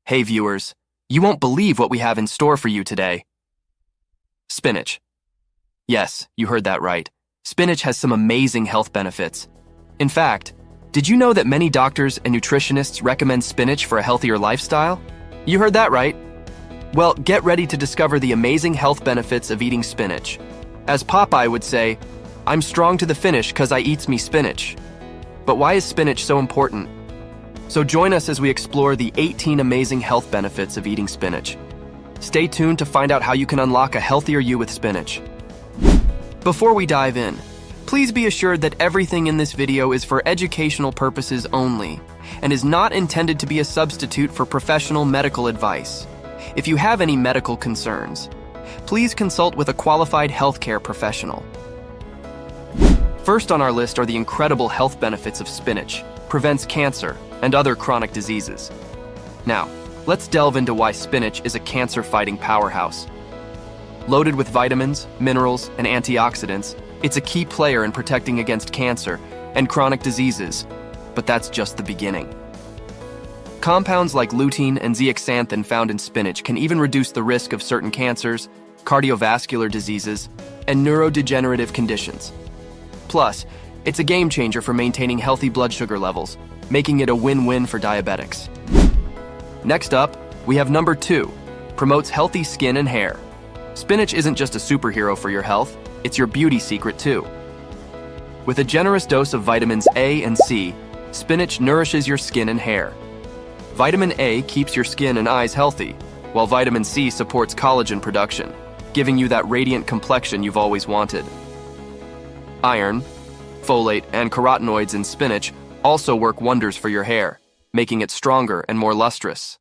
Hey viewers, you won't believe what we have in store for you today. Spinach. Yes, you heard that right. Spinach has some amazing health benefits. In fact, did you know that many doctors and nutritionists recommend spinach for a healthier lifestyle? You heard that right. Well, get ready to discover the amazing health benefits of eating spinach. As Popeye would say, I'm strong to the finish 'cause I eats me spinach. But why is spinach so important? So join us as we explore the 18 amazing health benefits of eating spinach. Stay tuned to find out how you can unlock a healthier you with spinach. Before we dive in, please be assured that everything in this video is for educational purposes only and is not intended to be a substitute for professional medical advice. If you have any medical concerns, please consult with a qualified healthcare professional. First on our list are the incredible health benefits of spinach. Prevents cancer and other chronic diseases. Now, let's delve into why spinach is a cancer-fighting powerhouse. Loaded with vitamins, minerals, and antioxidants, it's a key player in protecting against cancer and chronic diseases, but that's just the beginning. Compounds like lutein and zeaxanthin found in spinach can even reduce the risk of certain cancers, cardiovascular diseases, and neurodegenerative conditions. Plus, it's a game changer for maintaining healthy blood sugar levels, making it a win-win for diabetics. Next up, we have number 2, promotes healthy skin and hair. Spinach isn't just a superhero for your health, it's your beauty secret too. With a generous dose of vitamins A and C, spinach nourishes your skin and hair. Vitamin A keeps your skin and eyes healthy, while vitamin C supports collagen production, giving you that radiant complexion you've always wanted. Iron, folate, and carotenoids in spinach also work wonders for your hair, making it stronger and more lustrous.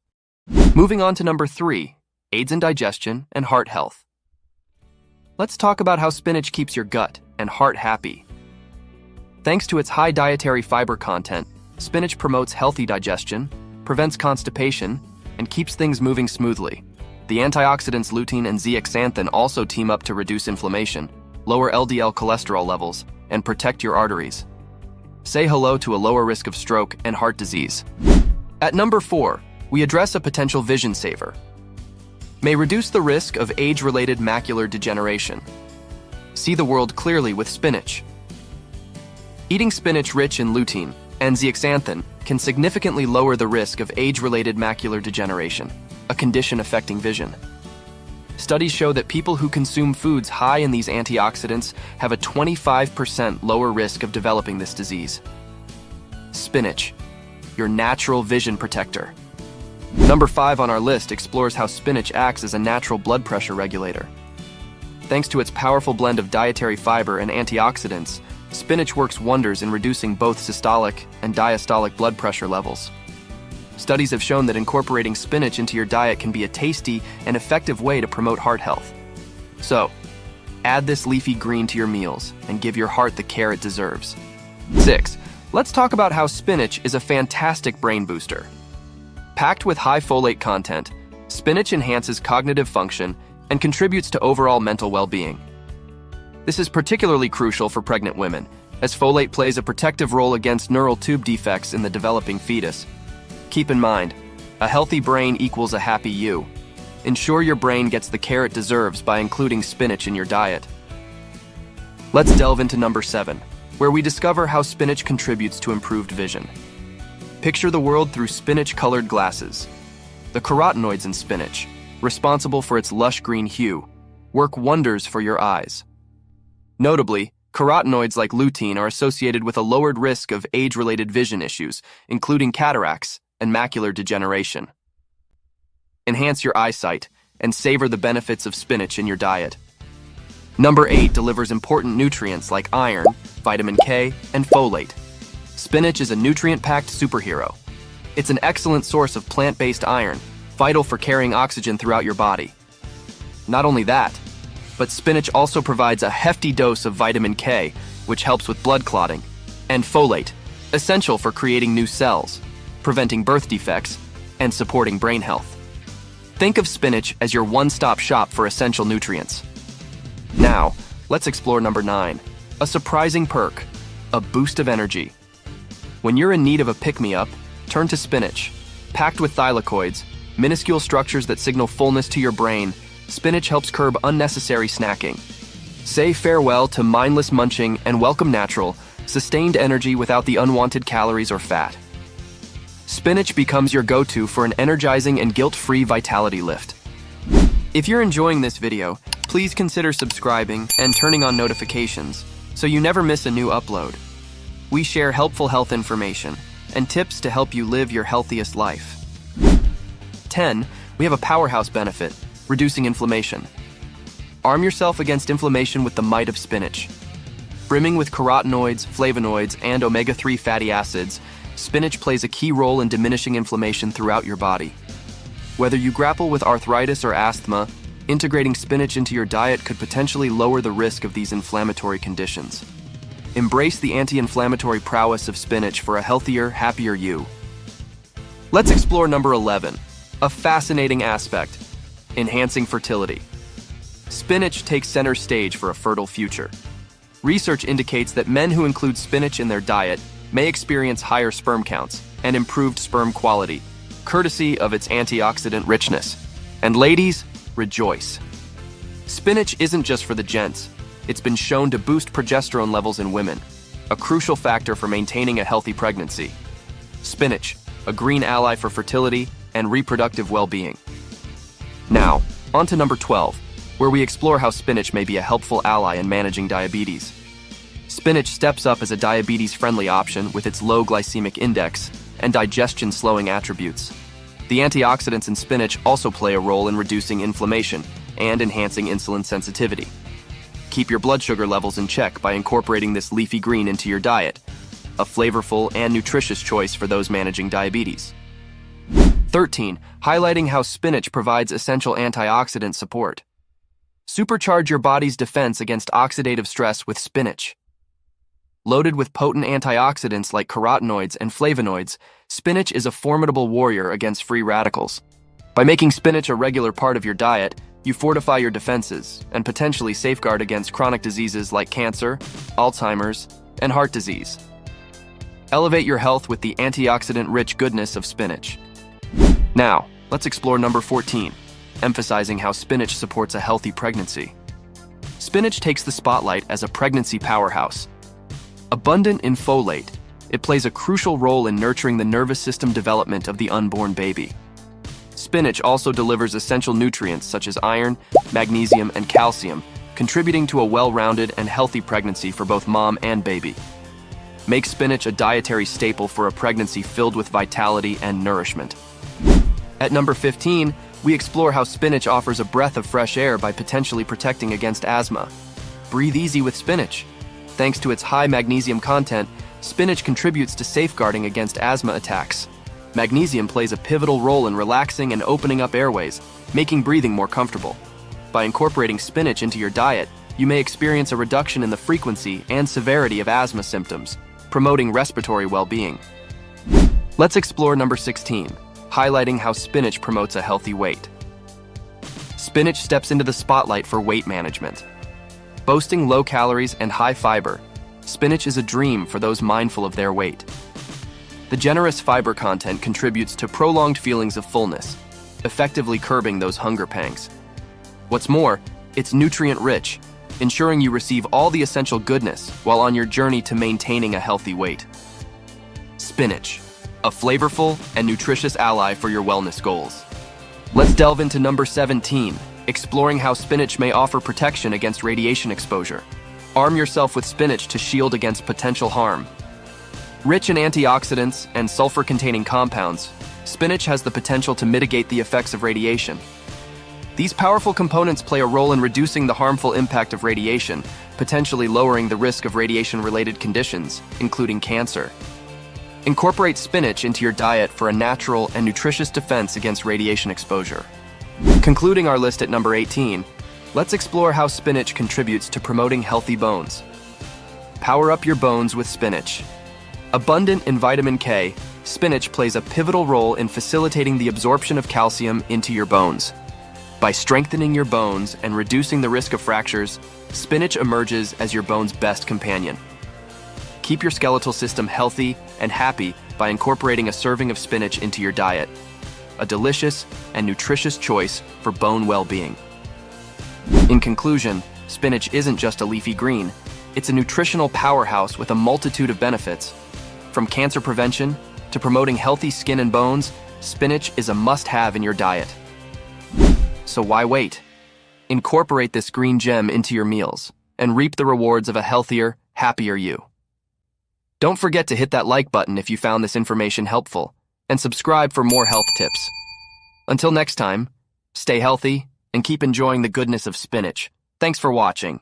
Moving on to number 3, aids in digestion and heart health. Let's talk about how spinach keeps your gut and heart happy. Thanks to its high dietary fiber content, spinach promotes healthy digestion, prevents constipation, and keeps things moving smoothly. The antioxidants lutein and zeaxanthin also team up to reduce inflammation, lower LDL cholesterol levels, and protect your arteries. Say hello to a lower risk of stroke and heart disease. At number 4, we address a potential vision saver. May reduce the risk of age-related macular degeneration. See the world clearly with spinach. Eating spinach rich in lutein and zeaxanthin can significantly lower the risk of age-related macular degeneration, a condition affecting vision. Studies show that people who consume foods high in these antioxidants have a 25% lower risk of developing this disease. Spinach, your natural vision protector. Number 5 on our list explores how spinach acts as a natural blood pressure regulator. Thanks to its powerful blend of dietary fiber and antioxidants, spinach works wonders in reducing both systolic and diastolic blood pressure levels. Studies have shown that incorporating spinach into your diet can be a tasty and effective way to promote heart health. So, add this leafy green to your meals and give your heart the care it deserves. 6. Let's talk about how spinach is a fantastic brain booster. Packed with high folate content, spinach enhances cognitive function and contributes to overall mental well-being. This is particularly crucial for pregnant women, as folate plays a protective role against neural tube defects in the developing fetus. Keep in mind, a healthy brain equals a happy you. Ensure your brain gets the care it deserves by including spinach in your diet. Let's delve into number 7, where we discover how spinach contributes to improved vision. Picture the world through spinach-colored glasses. The carotenoids in spinach, responsible for its lush green hue, work wonders for your eyes. Notably, carotenoids like lutein are associated with a lowered risk of age-related vision issues, including cataracts and macular degeneration. Enhance your eyesight and savor the benefits of spinach in your diet. Number 8 delivers important nutrients like iron, vitamin K, and folate. Spinach is a nutrient-packed superhero. It's an excellent source of plant-based iron, vital for carrying oxygen throughout your body. Not only that, but spinach also provides a hefty dose of vitamin K, which helps with blood clotting, and folate, essential for creating new cells, preventing birth defects, and supporting brain health. Think of spinach as your one-stop shop for essential nutrients. Now, let's explore number 9, a surprising perk, a boost of energy. When you're in need of a pick-me-up, turn to spinach. Packed with thylakoids, Minuscule structures that signal fullness to your brain, spinach helps curb unnecessary snacking. Say farewell to mindless munching and welcome natural, sustained energy without the unwanted calories or fat. Spinach becomes your go-to for an energizing and guilt-free vitality lift. If you're enjoying this video, please consider subscribing and turning on notifications so you never miss a new upload. We share helpful health information and tips to help you live your healthiest life. 10. We have a powerhouse benefit, reducing inflammation. Arm yourself against inflammation with the might of spinach. Brimming with carotenoids, flavonoids, and omega-3 fatty acids, spinach plays a key role in diminishing inflammation throughout your body. Whether you grapple with arthritis or asthma, integrating spinach into your diet could potentially lower the risk of these inflammatory conditions. Embrace the anti-inflammatory prowess of spinach for a healthier, happier you. Let's explore number 11, a fascinating aspect, enhancing fertility. Spinach takes center stage for a fertile future. Research indicates that men who include spinach in their diet may experience higher sperm counts and improved sperm quality, courtesy of its antioxidant richness. And ladies, rejoice. Spinach isn't just for the gents. It's been shown to boost progesterone levels in women, a crucial factor for maintaining a healthy pregnancy. Spinach, a green ally for fertility and reproductive well-being. Now, on to number 12, where we explore how spinach may be a helpful ally in managing diabetes. Spinach steps up as a diabetes-friendly option with its low glycemic index and digestion-slowing attributes. The antioxidants in spinach also play a role in reducing inflammation and enhancing insulin sensitivity. Keep your blood sugar levels in check by incorporating this leafy green into your diet, a flavorful and nutritious choice for those managing diabetes. 13. Highlighting how spinach provides essential antioxidant support. Supercharge your body's defense against oxidative stress with spinach. Loaded with potent antioxidants like carotenoids and flavonoids, spinach is a formidable warrior against free radicals. By making spinach a regular part of your diet, you fortify your defenses and potentially safeguard against chronic diseases like cancer, Alzheimer's, and heart disease. Elevate your health with the antioxidant-rich goodness of spinach. Now, let's explore number 14, emphasizing how spinach supports a healthy pregnancy. Spinach takes the spotlight as a pregnancy powerhouse. Abundant in folate, it plays a crucial role in nurturing the nervous system development of the unborn baby. Spinach also delivers essential nutrients such as iron, magnesium, and calcium, contributing to a well-rounded and healthy pregnancy for both mom and baby. Make spinach a dietary staple for a pregnancy filled with vitality and nourishment. At number 15, we explore how spinach offers a breath of fresh air by potentially protecting against asthma. Breathe easy with spinach. Thanks to its high magnesium content, spinach contributes to safeguarding against asthma attacks. Magnesium plays a pivotal role in relaxing and opening up airways, making breathing more comfortable. By incorporating spinach into your diet, you may experience a reduction in the frequency and severity of asthma symptoms, promoting respiratory well-being. Let's explore number 16, highlighting how spinach promotes a healthy weight. Spinach steps into the spotlight for weight management. Boasting low calories and high fiber, spinach is a dream for those mindful of their weight. The generous fiber content contributes to prolonged feelings of fullness, effectively curbing those hunger pangs. What's more, it's nutrient-rich, ensuring you receive all the essential goodness while on your journey to maintaining a healthy weight. Spinach, a flavorful and nutritious ally for your wellness goals. Let's delve into number 17, exploring how spinach may offer protection against radiation exposure. Arm yourself with spinach to shield against potential harm. Rich in antioxidants and sulfur-containing compounds, spinach has the potential to mitigate the effects of radiation. These powerful components play a role in reducing the harmful impact of radiation, potentially lowering the risk of radiation-related conditions, including cancer. Incorporate spinach into your diet for a natural and nutritious defense against radiation exposure. Concluding our list at number 18, let's explore how spinach contributes to promoting healthy bones. Power up your bones with spinach. Abundant in vitamin K, spinach plays a pivotal role in facilitating the absorption of calcium into your bones. By strengthening your bones and reducing the risk of fractures, spinach emerges as your bone's best companion. Keep your skeletal system healthy and happy by incorporating a serving of spinach into your diet. a delicious and nutritious choice for bone well-being. In conclusion, spinach isn't just a leafy green. It's a nutritional powerhouse with a multitude of benefits. From cancer prevention to promoting healthy skin and bones, spinach is a must-have in your diet. So why wait? Incorporate this green gem into your meals and reap the rewards of a healthier, happier you. Don't forget to hit that like button if you found this information helpful, and subscribe for more health tips. Until next time, stay healthy and keep enjoying the goodness of spinach. Thanks for watching.